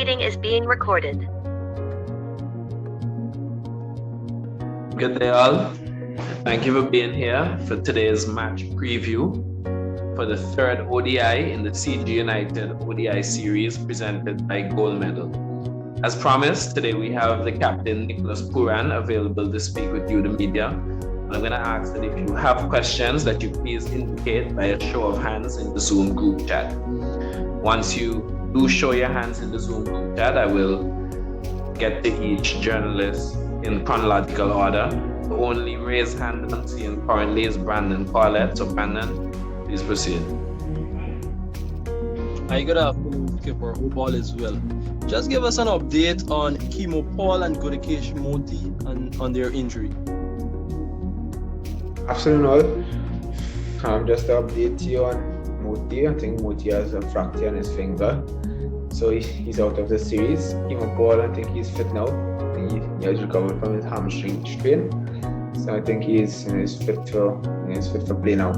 meeting is being recorded. Good day, all. Thank you for being here for today's match preview for the third ODI in the CG United ODI series presented by Gold Medal. As promised, today we have the captain, Nicholas Pooran, available to speak with you, the media. And I'm going to ask that if you have questions, that you please indicate by a show of hands in the Zoom group chat. Once you do show your hands in the Zoom group chat, I will get to each journalist in chronological order. The only raised hand I'm seeing currently is Brandon Paulette. So Brandon, please proceed. Hi, good afternoon, Skipper. Hope all is well. Just give us an update on Kimo Paul and Godikesh Moti and on their injury. Afternoon all. Just to update you on Moti. I think Moti has a fracture on his finger, so he's out of the series. Kimo Paul, I think he's fit now. He has recovered from his hamstring strain, so I think he's fit for play now.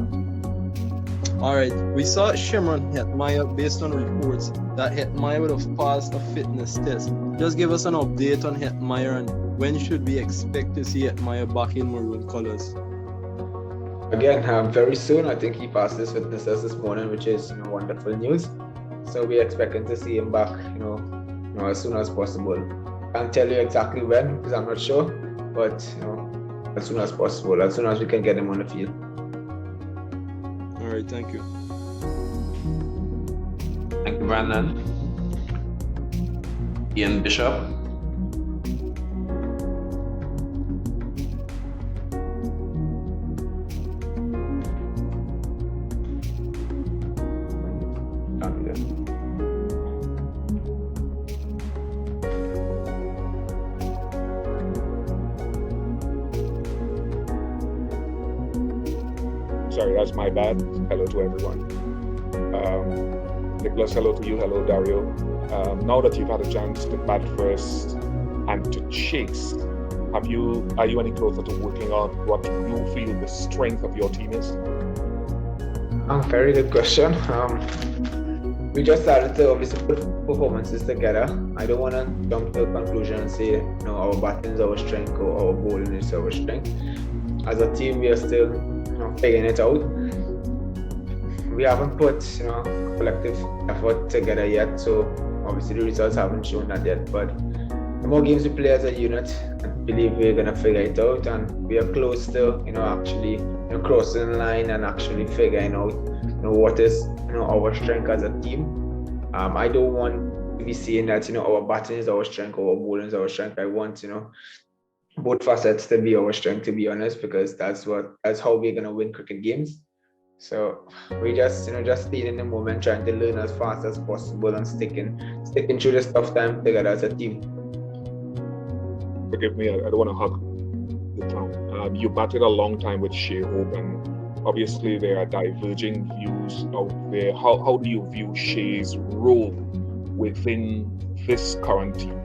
All right, we saw Shimron Hetmeyer based on reports that Hetmeyer would have passed a fitness test. Just give us an update on Hetmeyer and when should we expect to see Hetmeyer back in maroon colors? Again, very soon. I think he passed his fitness test this morning, which is wonderful news. So we're expecting to see him back, as soon as possible. Can't tell you exactly when because I'm not sure, but as soon as possible, as soon as we can get him on the field. All right, thank you. Thank you, Brandon. Ian Bishop. Sorry, that's my bad. Hello to everyone. Nicholas, hello to you. Hello, Dario. Now that you've had a chance to bat first and to chase, are you any closer to working on what you feel the strength of your team is? Very good question. We just started to obviously put performances together. I don't want to jump to a conclusion and say, our batting is our strength or our bowling is our strength. As a team, we are still figuring it out. We haven't put collective effort together yet, so obviously the results haven't shown that yet. But the more games we play as a unit, I believe we're gonna figure it out, and we are close to actually crossing the line and actually figuring out what is our strength as a team. I don't want to be saying that our batting is our strength or our bowling is our strength. I want both facets to be our strength, to be honest, because that's how we're gonna win cricket games. So we just being in the moment, trying to learn as fast as possible and sticking through this tough time together as a team. Forgive me, I don't want to hug the clown. You batted a long time with Shea Hope, and obviously there are diverging views out there. How do you view Shea's role within this current team?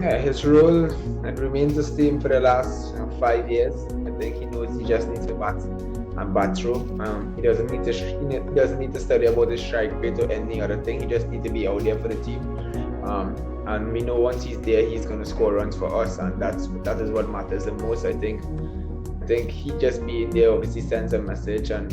Yeah, his role remains the same for the last 5 years. I think he knows he just needs to bat through. He doesn't need to study about his strike rate or any other thing. He just needs to be out there for the team. And we know once he's there, he's going to score runs for us, and that is what matters the most. I think he just being there obviously sends a message, and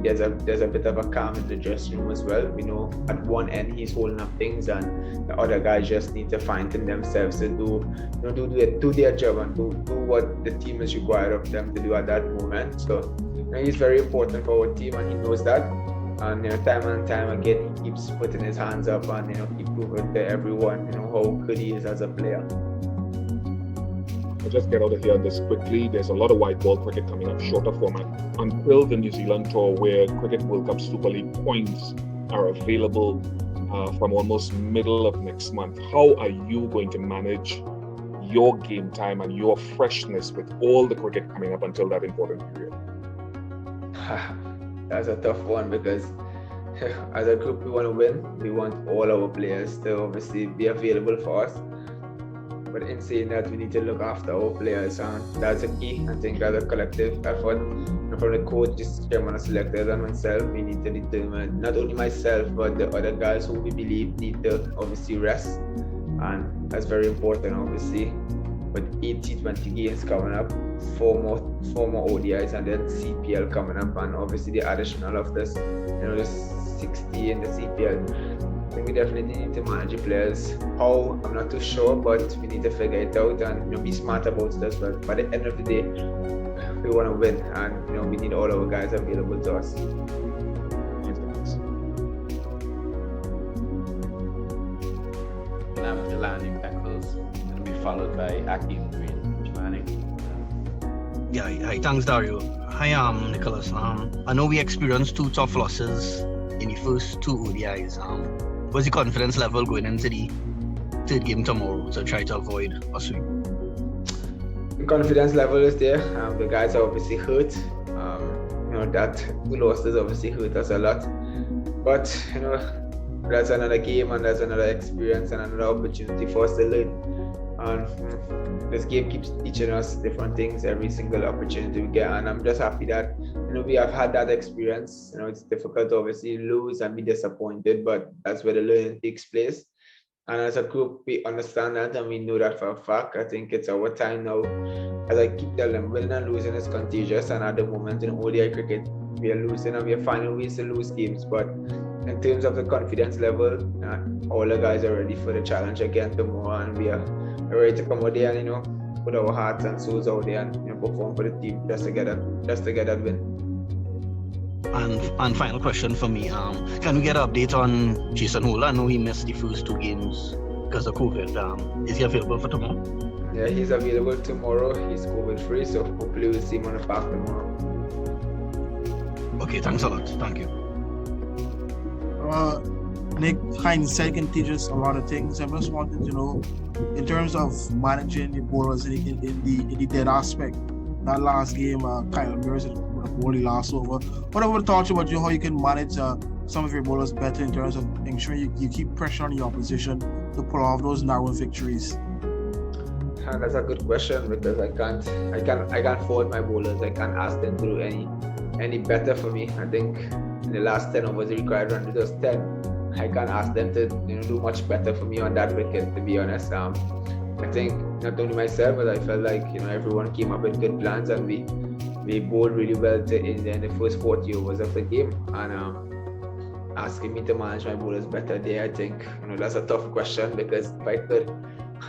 there's a bit of a calm in the dressing room as well. We know at one end he's holding up things, and the other guys just need to find in themselves to do their job and do what the team is required of them to do at that moment. So he's very important for our team, and he knows that. And time and time again, he keeps putting his hands up and keep proving to everyone how good he is as a player. I'll just get out of here on this quickly. There's a lot of white ball cricket coming up, shorter format. Until the New Zealand tour, where Cricket World Cup Super League points are available from almost middle of next month, how are you going to manage your game time and your freshness with all the cricket coming up until that important period? That's a tough one because as a group we want to win. We want all our players to obviously be available for us. But in saying that, we need to look after our players, and that's a key. I think that's a collective effort. from the coach, this chairman of selectors and myself, we need to determine, not only myself, but the other guys who we believe need to obviously rest. And that's very important, obviously. But 80-20 games coming up, four more ODIs, and then CPL coming up, and obviously the additional of this, the 60 in the CPL. I think we definitely need to manage the players. How, I'm not too sure, but we need to figure it out and be smart about it as well. By the end of the day, we want to win, and we need all our guys available to us. Now the landing tackles going to be followed by Akeem Green. Manning. Yeah, hi, thanks Dario. Hi, Nicholas. I know we experienced 2 tough losses in the first 2 ODIs. What's the confidence level going into the 3rd game tomorrow to try to avoid a sweep? The confidence level is there. The guys are obviously hurt. That 2 losses obviously hurt us a lot. But that's another game, and that's another experience and another opportunity for us to learn. And this game keeps teaching us different things every single opportunity we get. And I'm just happy that we have had that experience. It's difficult to obviously lose and be disappointed, but that's where the learning takes place. And as a group, we understand that and we know that for a fact. I think it's our time now. As I keep telling them, winning and losing is contagious. And at the moment in ODI cricket, we are losing and we are finding ways to lose games. But in terms of the confidence level, all the guys are ready for the challenge again tomorrow, and we are ready to come out there and put our hearts and souls out there and perform for the team just to get that win. And final question for me, can we get an update on Jason Hola? I know he missed the first 2 games because of COVID. Is he available for tomorrow? Yeah, he's available tomorrow. He's COVID free, so hopefully we'll see him on the park tomorrow. Okay, thanks a lot. Thank you. Nick, hindsight can teach us a lot of things. I just wanted to know, in terms of managing the bowlers in the dead aspect, that last game, Kyle Mears only last over. What I would talk about how you can manage some of your bowlers better in terms of ensuring you keep pressure on your opposition to pull off those narrow victories. That's a good question, because I can't fault my bowlers. I can't ask them to do any better for me. I think in the last 10 overs required run, it was 10. I can't ask them to do much better for me on that wicket, to be honest. I think not only myself, but I felt like everyone came up with good plans, and we bowled really well to India in the first 40 overs of the game. And asking me to manage my bowlers better there, I think that's a tough question, because if I could,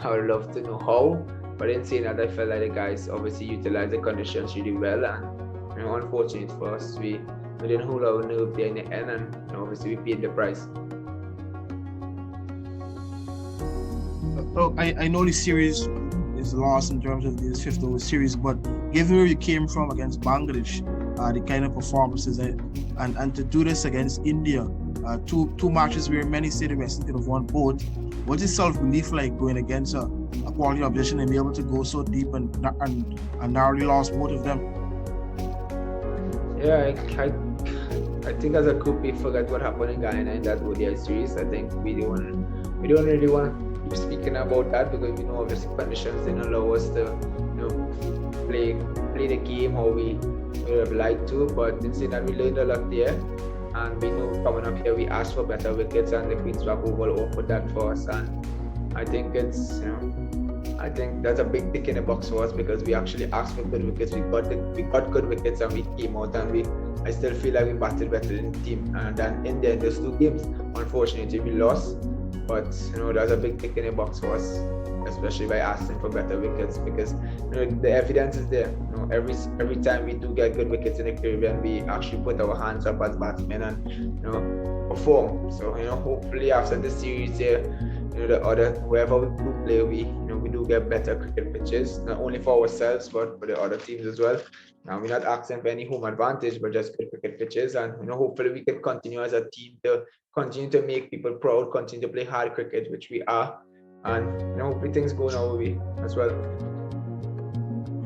I would love to know how. But in saying that, I felt like the guys obviously utilized the conditions really well, and unfortunate for us, we didn't hold our nerve there in the end, and obviously we paid the price. I know the series is lost in terms of this 5th over series, but given where you came from against Bangladesh, the kind of performances and to do this against India, two matches where many say the West Indies could have won both, what's your self-belief like going against a quality opposition and be able to go so deep and narrowly lost both of them? Yeah, I think as a group we forgot what happened in Ghana in that ODI series. I think we don't really want to keep speaking about that, because we know obviously conditions didn't allow us to play the game how we would have liked to. But in saying that, we learned a lot there, and we know coming up here we asked for better wickets, and the Queen's Park Oval offered that for us. And I think I think that's a big tick in the box for us, because we actually asked for good wickets. We got good wickets, and we came out, and I still feel like we battled better than the team than India in those 2 games. Unfortunately, we lost, but that's a big tick in the box for us, especially by asking for better wickets, because the evidence is there. Every time we do get good wickets in the Caribbean, we actually put our hands up as batsmen and perform. So hopefully after this series here, wherever we do play, we do get better cricket pitches, not only for ourselves but for the other teams as well. Now we're not asking for any home advantage, but just good cricket pitches, and hopefully we can continue as a team to continue to make people proud, continue to play hard cricket, which we are, and hopefully things go our way as well.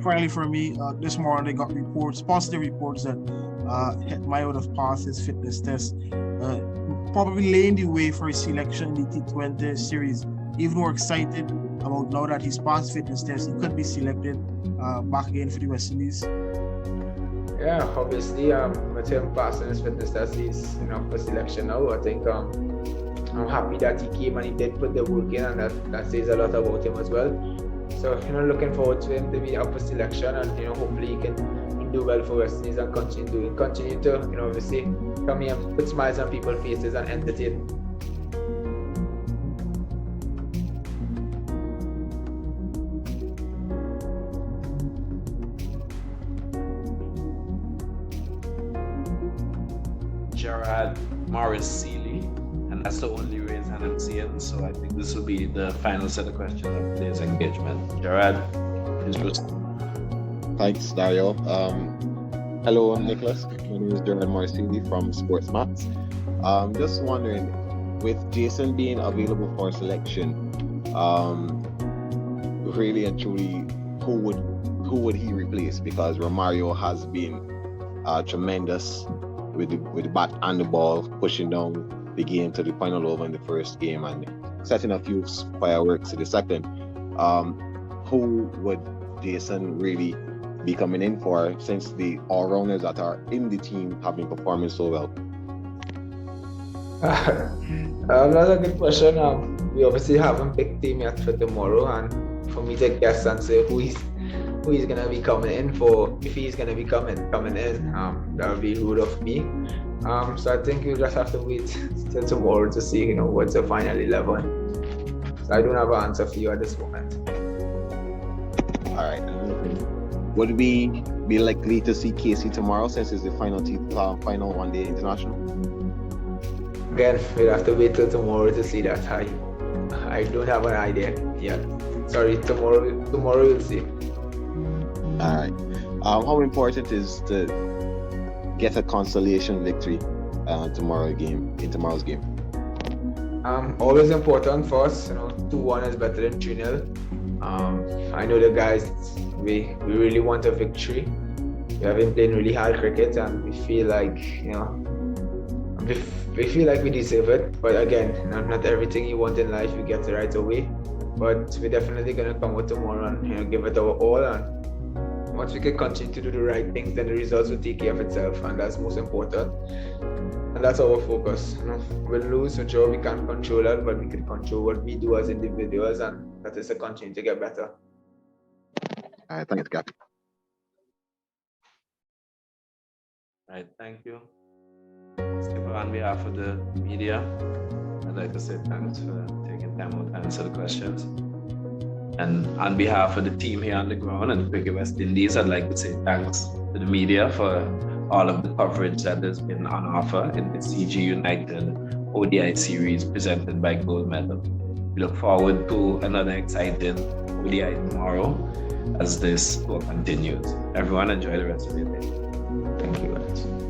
Finally, for me, this morning I got positive reports that Hetmyer would have passed his fitness test, probably laying the way for his selection in the T20 series. Even more excited about now that he's passed fitness test, he could be selected back again for the West Indies. Yeah, Yeah, obviously, with him passing his fitness test, he's for selection now. I think I'm happy that he came and he did put the work in, and that says a lot about him as well. So looking forward to him to be up for selection, and hopefully he can do well for West Indies and continue to obviously come here and put smiles on people's faces and entertain. Gerard Morris Seeley, and that's the only raise hand I'm seeing. So I think this will be the final set of questions of today's engagement. Gerard, please proceed. Thanks, Dario. Hello, Nicholas. My name is Gerard Morris from Sports Max. Just wondering, with Jason being available for selection, really and truly, who would he replace? Because Romario has been tremendous with the bat and the ball, pushing down the game to the final over in the first game and setting a few fireworks in the second. Who would Jason really be coming in for, since the all-rounders that are in the team have been performing so well? That's a good question. We obviously haven't picked team yet for tomorrow, and for me to guess and say who he's gonna be coming in for, if he's gonna be coming in, that would be rude of me. So I think we'll just have to wait till tomorrow to see what's the final 11. So I don't have an answer for you at this moment. All right. Would we be likely to see Casey tomorrow, since it's the final one-day international? Again, we'll have to wait till tomorrow to see that. I don't have an idea yet. Sorry, tomorrow we'll see. All right. How important is to get a consolation victory in tomorrow's game? Always important for us. 2-1 is better than 3-0. I know the guys, we really want a victory. We have been playing really hard cricket, and we feel like we deserve it. But again, not everything you want in life you get right away. But we're definitely gonna come out tomorrow and give it our all. And once we can continue to do the right things, then the results will take care of itself, and that's most important. And that's our focus. We'll lose or draw, we can't control that, but we can control what we do as individuals, and that is to continue to get better. All right, thanks, Cap. All right, thank you. Skipper, on behalf of the media, I'd like to say thanks for taking time out to answer the questions. And on behalf of the team here on the ground and the Cricket West Indies, I'd like to say thanks to the media for all of the coverage that has been on offer in the CG United ODI series presented by Gold Medal. We look forward to another exciting ODI tomorrow as this tour continues. Everyone enjoy the rest of your day. Thank you, guys.